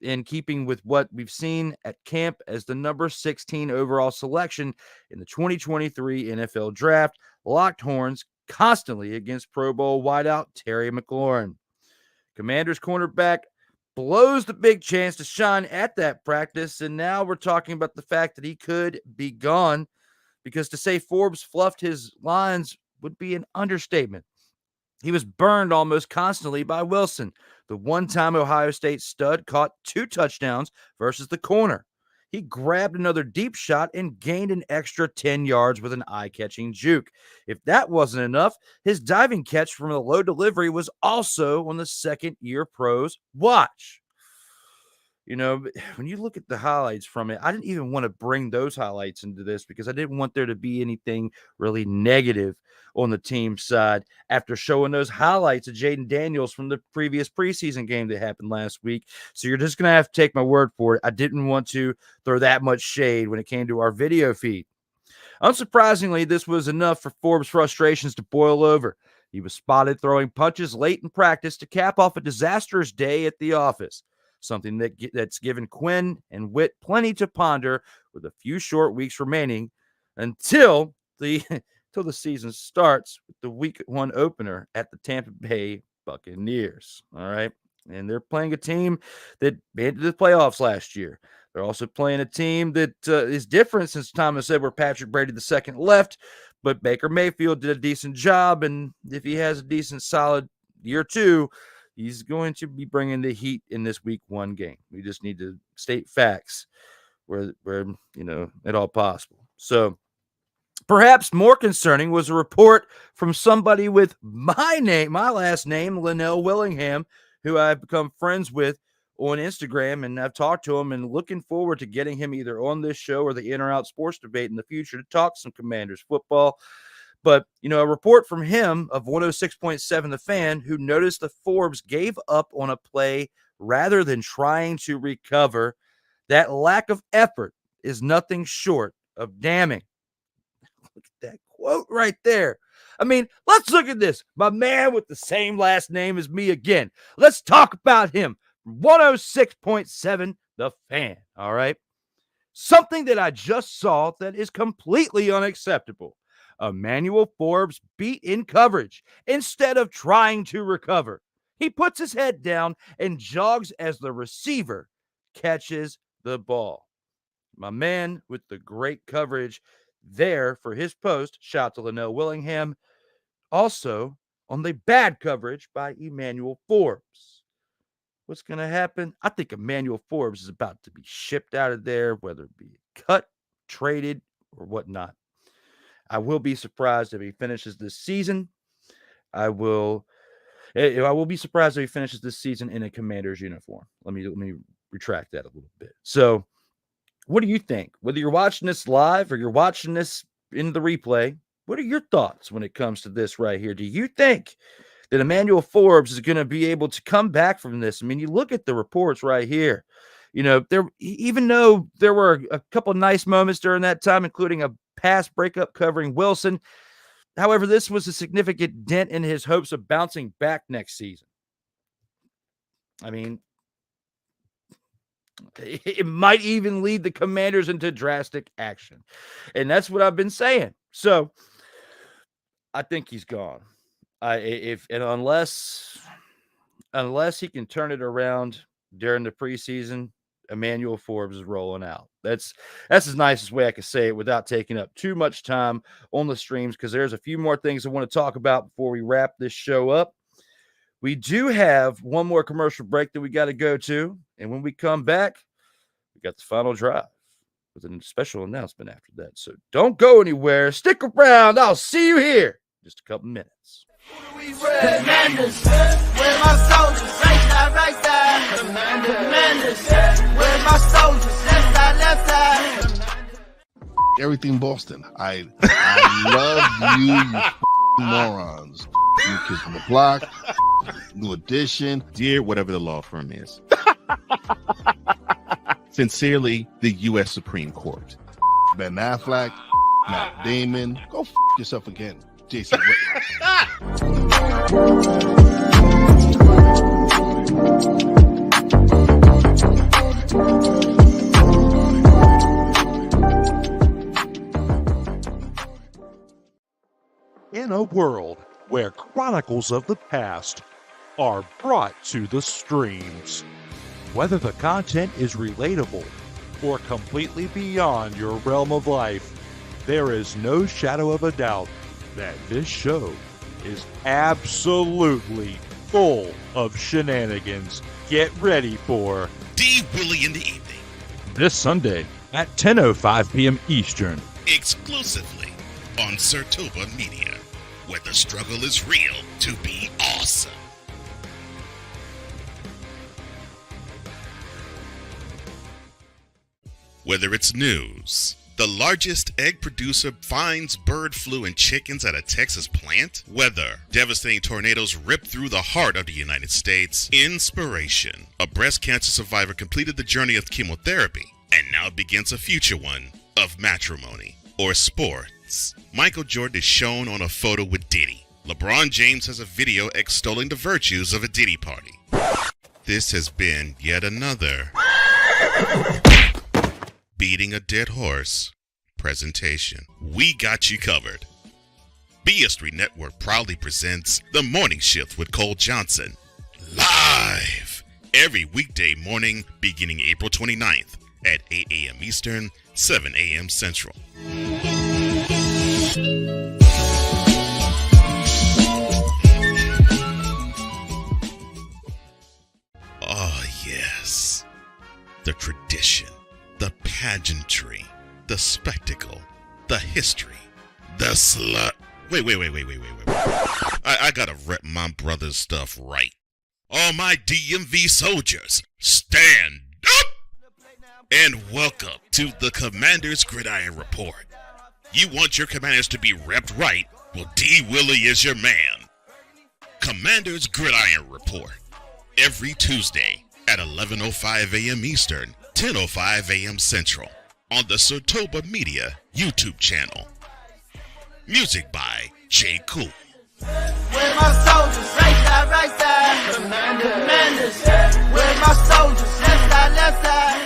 in keeping with what we've seen at camp as the number 16 overall selection in the 2023 NFL Draft, locked horns constantly against Pro Bowl wideout Terry McLaurin. Commanders cornerback blows the big chance to shine at that practice, and now we're talking about the fact that he could be gone, because to say Forbes fluffed his lines would be an understatement. He was burned almost constantly by Wilson. The one-time Ohio State stud caught 2 touchdowns versus the corner. He grabbed another deep shot and gained an extra 10 yards with an eye-catching juke. If that wasn't enough, his diving catch from a low delivery was also on the second-year pro's watch. You know, when you look at the highlights from it, I didn't even want to bring those highlights into this because I didn't want there to be anything really negative on the team side after showing those highlights of Jaden Daniels from the previous preseason game that happened last week. So you're just going to have to take my word for it. I didn't want to throw that much shade when it came to our video feed. Unsurprisingly, this was enough for Forbes' frustrations to boil over. He was spotted throwing punches late in practice to cap off a disastrous day at the office. Something that's given Quinn and Witt plenty to ponder with a few short weeks remaining until the season starts with the week 1 opener at the Tampa Bay Buccaneers. All right. And they're playing a team that made it to the playoffs last year. They're also playing a team that is different since Thomas Edward Patrick Brady II left, but Baker Mayfield did a decent job. And if he has a decent, solid year 2, he's going to be bringing the heat in this week 1 game. We just need to state facts where you know, at all possible. So perhaps more concerning was a report from somebody with my last name, Linnell Willingham, who I've become friends with on Instagram, and I've talked to him and looking forward to getting him either on this show or the In or Out Sports Debate in the future to talk some Commanders football. But, you know, a report from him of 106.7 The Fan, who noticed that Forbes gave up on a play rather than trying to recover. That lack of effort is nothing short of damning. Look at that quote right there. I mean, let's look at this. My man with the same last name as me again. Let's talk about him. 106.7 The Fan. All right. Something that I just saw that is completely unacceptable. Emmanuel Forbes beat in coverage instead of trying to recover. He puts his head down and jogs as the receiver catches the ball. My man with the great coverage there for his post. Shout out to Linnell Willingham. Also on the bad coverage by Emmanuel Forbes. What's going to happen? I think Emmanuel Forbes is about to be shipped out of there, whether it be cut, traded, or whatnot. I will be surprised if he finishes this season. I will be surprised if he finishes this season in a Commanders uniform. Let me retract that a little bit. So, what do you think? Whether you're watching this live or you're watching this in the replay, what are your thoughts when it comes to this right here? Do you think that Emmanuel Forbes is going to be able to come back from this? I mean, you look at the reports right here. You know, even though there were a couple nice moments during that time, including a pass breakup covering Wilson. However, this was a significant dent in his hopes of bouncing back next season. I mean, it might even lead the Commanders into drastic action. And that's what I've been saying. So I think he's gone. Unless he can turn it around during the preseason, Emmanuel Forbes is rolling out. That's the nicest way I can say it without taking up too much time on the streams, because there's a few more things I want to talk about before we wrap this show up. We do have one more commercial break that we got to go to, and when we come back, we got the final drive with a special announcement after that. So don't go anywhere. Stick around. I'll see you here in just a couple minutes. Commanders, where my soldiers, right side. Commanders, where my soldiers, left side. Everything Boston. I love you morons. New Kids on the Block, New Edition. Dear whatever the law firm is. Sincerely, the U.S. Supreme Court. Ben Affleck, Matt Damon. Go yourself again. Jason Whitlock. In a world where chronicles of the past are brought to the streams, whether the content is relatable or completely beyond your realm of life, there is no shadow of a doubt that this show is absolutely full of shenanigans. Get ready for D. Willie in the evening, this Sunday at 10:05 p.m. Eastern. exclusively on Sertoba Media, where the struggle is real to be awesome. Whether it's news, the largest egg producer finds bird flu in chickens at a Texas plant, weather, devastating tornadoes rip through the heart of the United States, inspiration, a breast cancer survivor completed the journey of chemotherapy, and now begins a future one of matrimony, or sports. Michael Jordan is shown on a photo with Diddy. LeBron James has a video extolling the virtues of a Diddy party. This has been yet another beating a dead horse presentation. We got you covered. BS3 Network proudly presents The Morning Shift with Cole Johnson, live every weekday morning beginning April 29th at 8 a.m. Eastern, 7 a.m. Central. Oh, yes. The tradition, the pageantry, the spectacle, the history, the slut. Wait. I gotta rep my brother's stuff right. All my DMV soldiers, stand up! And welcome to the Commanders Gridiron Report. You want your Commanders to be repped right? Well, D. Willie is your man. Commanders Gridiron Report. Every Tuesday at 11:05 a.m. Eastern, 10:05 a.m. Central on the Sertoba Media YouTube channel. Music by J.KUL. Where my soldiers, right side, Commanders. Where my soldiers, left side,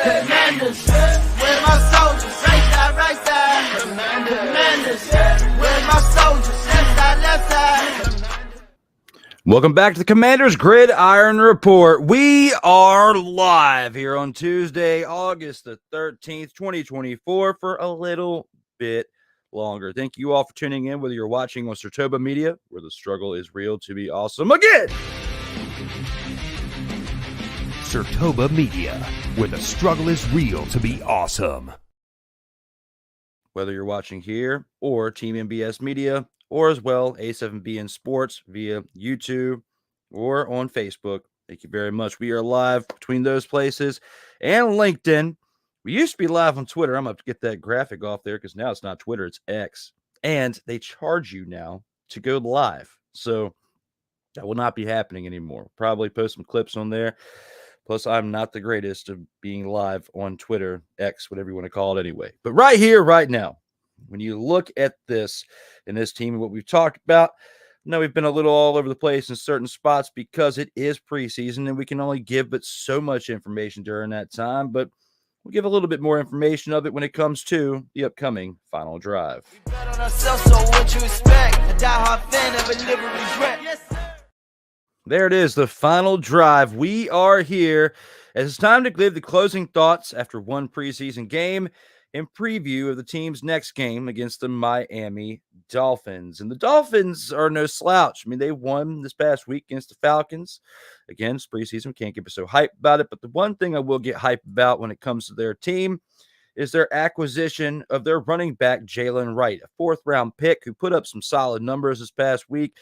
Commanders. Where my soldiers, right side, Commanders. Where my soldiers, left side. Welcome back to the Commanders Gridiron Report. We are live here on Tuesday, August the 13th, 2024, for a little bit longer. Thank you all for tuning in, whether you're watching on Sertoba Media, where the struggle is real to be awesome again. Sertoba Media, where the struggle is real to be awesome. Whether you're watching here or Team MBS Media, or as well A7BN Sports via YouTube or on Facebook. Thank you very much. We are live between those places and LinkedIn. We used to be live on Twitter. I'm going to get that graphic off there because now it's not Twitter, it's X. And they charge you now to go live. So that will not be happening anymore. Probably post some clips on there. Plus, I'm not the greatest of being live on Twitter, X, whatever you want to call it anyway. But right here, right now, when you look at this and this team and what we've talked about, I know we've been a little all over the place in certain spots because it is preseason and we can only give but so much information during that time. But we'll give a little bit more information of it when it comes to the upcoming final drive. We bet on ourselves, so what you expect? A diehard fan never live with regret. Yes, sir. There it is, the final drive. We are here as it's time to give the closing thoughts after one preseason game and preview of the team's next game against the Miami Dolphins. And the Dolphins are no slouch. I mean, they won this past week against the Falcons. Again, it's preseason. We can't get so hyped about it. But the one thing I will get hyped about when it comes to their team is their acquisition of their running back, Jalen Wright, a fourth-round pick who put up some solid numbers this past week.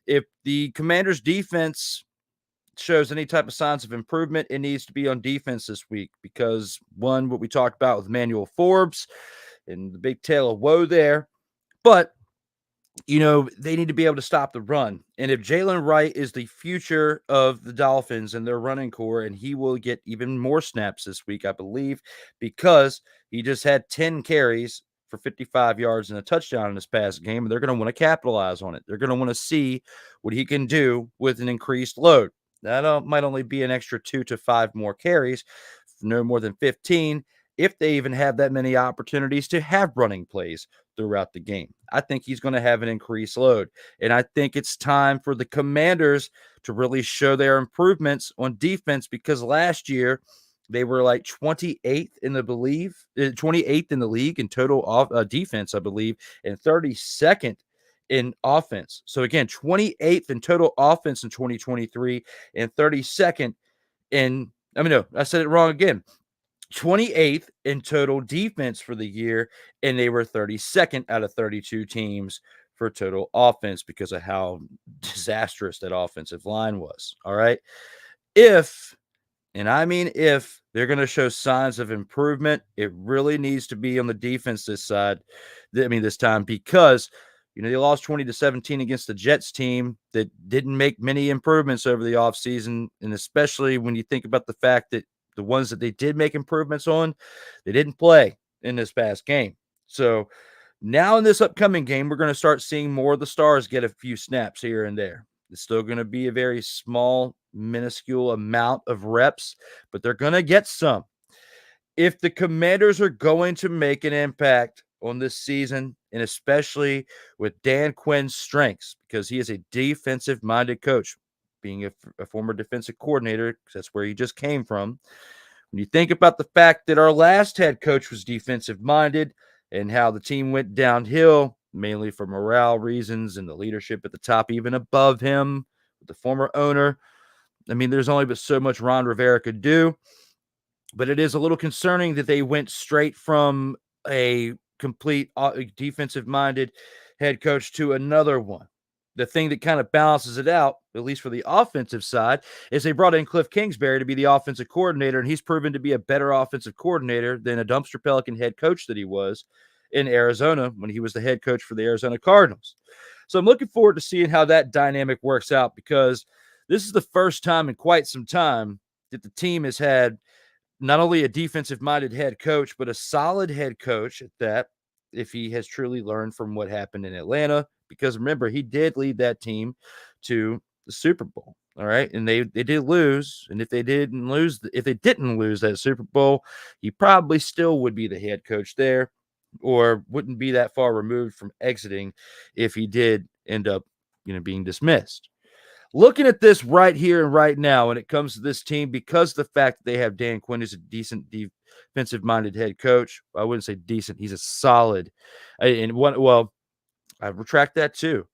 If the Commanders' defense shows any type of signs of improvement, it needs to be on defense this week because, one, what we talked about with Emmanuel Forbes and the big tale of woe there. But, you know, they need to be able to stop the run. And if Jalen Wright is the future of the Dolphins and their running core, and he will get even more snaps this week, I believe, because he just had 10 carries for 55 yards and a touchdown in this past game, and they're going to want to capitalize on it. They're going to want to see what he can do with an increased load. That might only be an extra 2 to 5 more carries, no more than 15, if they even have that many opportunities to have running plays throughout the game. I think he's going to have an increased load, and I think it's time for the Commanders to really show their improvements on defense, because last year they were like 28th in the 28th in the league in total defense, I believe, and 32nd in offense. So again, 28th in total offense in 2023 and 32nd I said it wrong again. 28th in total defense for the year, and they were 32nd out of 32 teams for total offense because of how disastrous that offensive line was. All right. If they're going to show signs of improvement, it really needs to be on the defensive side. This time, because they lost 20-17 against the Jets team that didn't make many improvements over the offseason, and especially when you think about the fact that the ones that they did make improvements on, they didn't play in this past game. So now in this upcoming game, we're going to start seeing more of the stars get a few snaps here and there. It's still going to be a very small, minuscule amount of reps, but they're going to get some. If the Commanders are going to make an impact on this season, and especially with Dan Quinn's strengths, because he is a defensive-minded coach, being a former defensive coordinator, because that's where he just came from. When you think about the fact that our last head coach was defensive-minded and how the team went downhill, mainly for morale reasons and the leadership at the top, even above him, with the former owner, there's only but so much Ron Rivera could do. But it is a little concerning that they went straight from a complete defensive-minded head coach to another one. The thing that kind of balances it out, at least for the offensive side, is they brought in Cliff Kingsbury to be the offensive coordinator, and he's proven to be a better offensive coordinator than a dumpster Pelican head coach that he was in Arizona when he was the head coach for the Arizona Cardinals. So I'm looking forward to seeing how that dynamic works out, because this is the first time in quite some time that the team has had not only a defensive-minded head coach, but a solid head coach at that, if he has truly learned from what happened in Atlanta. Because remember, he did lead that team to the Super Bowl. All right. And they did lose. And if they didn't lose that Super Bowl, he probably still would be the head coach there, or wouldn't be that far removed from exiting if he did end up, being dismissed. Looking at this right here and right now, when it comes to this team, because of the fact that they have Dan Quinn, who's a decent defensive-minded head coach. I wouldn't say decent. He's a solid. I retract that too.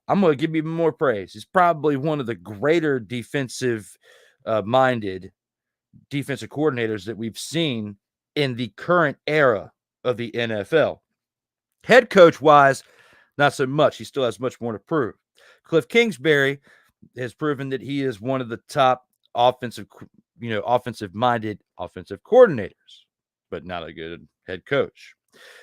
I'm going to give you more praise. He's probably one of the greater defensive-minded defensive coordinators that we've seen in the current era of the NFL. Head coach-wise, not so much. He still has much more to prove. Cliff Kingsbury has proven that he is one of the top offensive-minded offensive coordinators, but not a good head coach.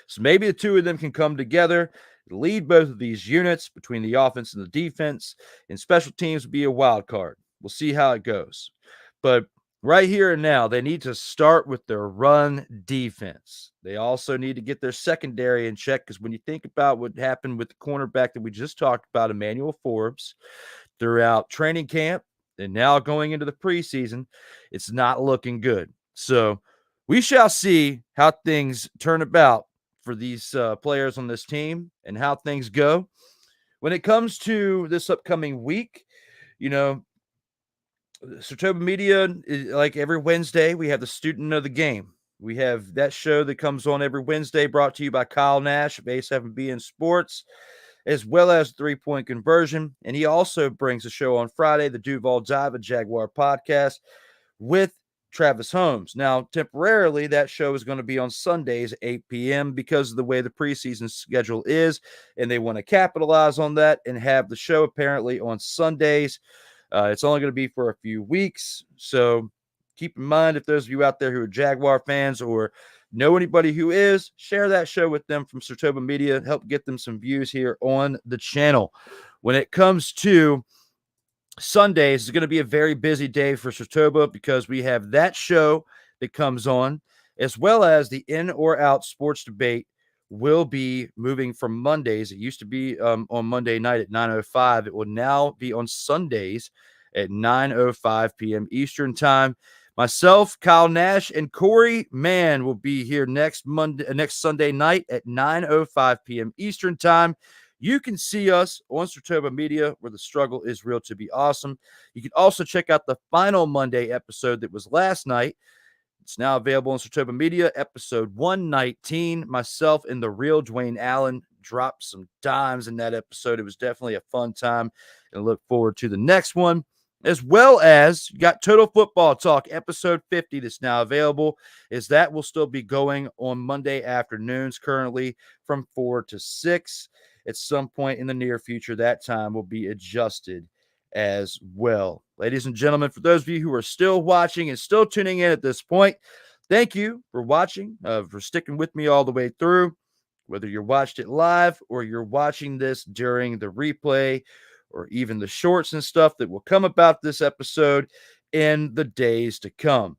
So maybe the two of them can come together, lead both of these units between the offense and the defense, and special teams will be a wild card. We'll see how it goes. But right here and now, they need to start with their run defense. They also need to get their secondary in check, because when you think about what happened with the cornerback that we just talked about, Emmanuel Forbes, throughout training camp and now going into the preseason, it's not looking good. So we shall see how things turn about for these players on this team and how things go. When it comes to this upcoming week, Sartoba Media, like every Wednesday, we have the student of the game. We have that show that comes on every Wednesday, brought to you by Kyle Nash of A7BN Sports, as well as 3-point conversion. And he also brings a show on Friday, the Duval Dive, a Jaguar podcast, with Travis Holmes. Now, temporarily, that show is going to be on Sundays at 8 p.m. because of the way the preseason schedule is, and they want to capitalize on that and have the show apparently on Sundays. It's only going to be for a few weeks, so keep in mind, if those of you out there who are Jaguar fans or know anybody who is, share that show with them from Sartoba Media, help get them some views here on the channel. When it comes to Sundays, is going to be a very busy day for Sartoba, because we have that show that comes on, as well as the In or Out sports debate will be moving from Mondays. It used to be on Monday night at 9:05. It will now be on Sundays at 9:05 p.m. Eastern time. Myself, Kyle Nash, and Corey Mann will be here next Sunday night at 9:05 p.m. Eastern time. You can see us on Sartoba Media, where the struggle is real to be awesome. You can also check out the final Monday episode that was last night. It's now available on Sartoba Media, episode 119. Myself and the real Dwayne Allen dropped some dimes in that episode. It was definitely a fun time, and I look forward to the next one, as well as you got Total Football Talk, episode 50 that's now available, as that will still be going on Monday afternoons currently from 4 to 6. At some point in the near future, that time will be adjusted as well. Ladies and gentlemen, for those of you who are still watching and still tuning in at this point, thank you for watching, for sticking with me all the way through, whether you watched it live or you're watching this during the replay or even the shorts and stuff that will come about this episode in the days to come.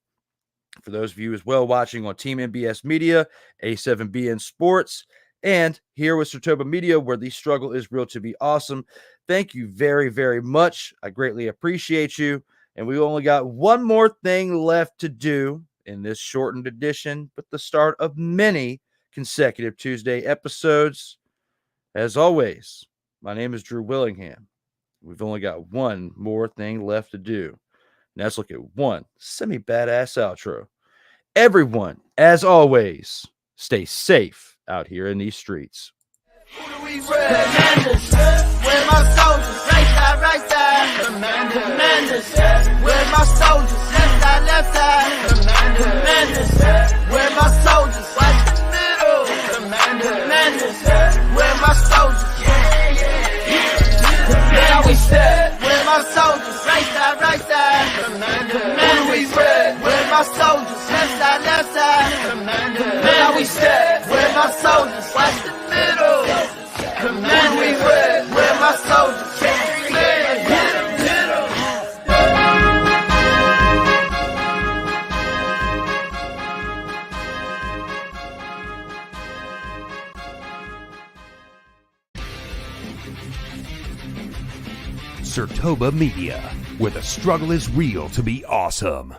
For those of you as well watching on Team MBS Media, A7BN Sports, and here with Sartoba Media, where the struggle is real to be awesome, thank you very, very much. I greatly appreciate you. And we only got one more thing left to do in this shortened edition, but the start of many consecutive Tuesday episodes. As always, my name is Drew Willingham. We've only got one more thing left to do. Now let's look at one semi-badass outro. Everyone, as always, stay safe out here in these streets. Commanders, where my soldiers, right side, Commanders, where my soldiers, left side, Commanders, where my soldiers, watch the middle, Commanders, where my soldiers, now we step, where my soldiers, right side, Commanders, where my soldiers, left side, now we step, where my soldiers, watch the middle, Commanders, where my soldiers, hit 'em. Sartoba Media, where the struggle is real to be awesome.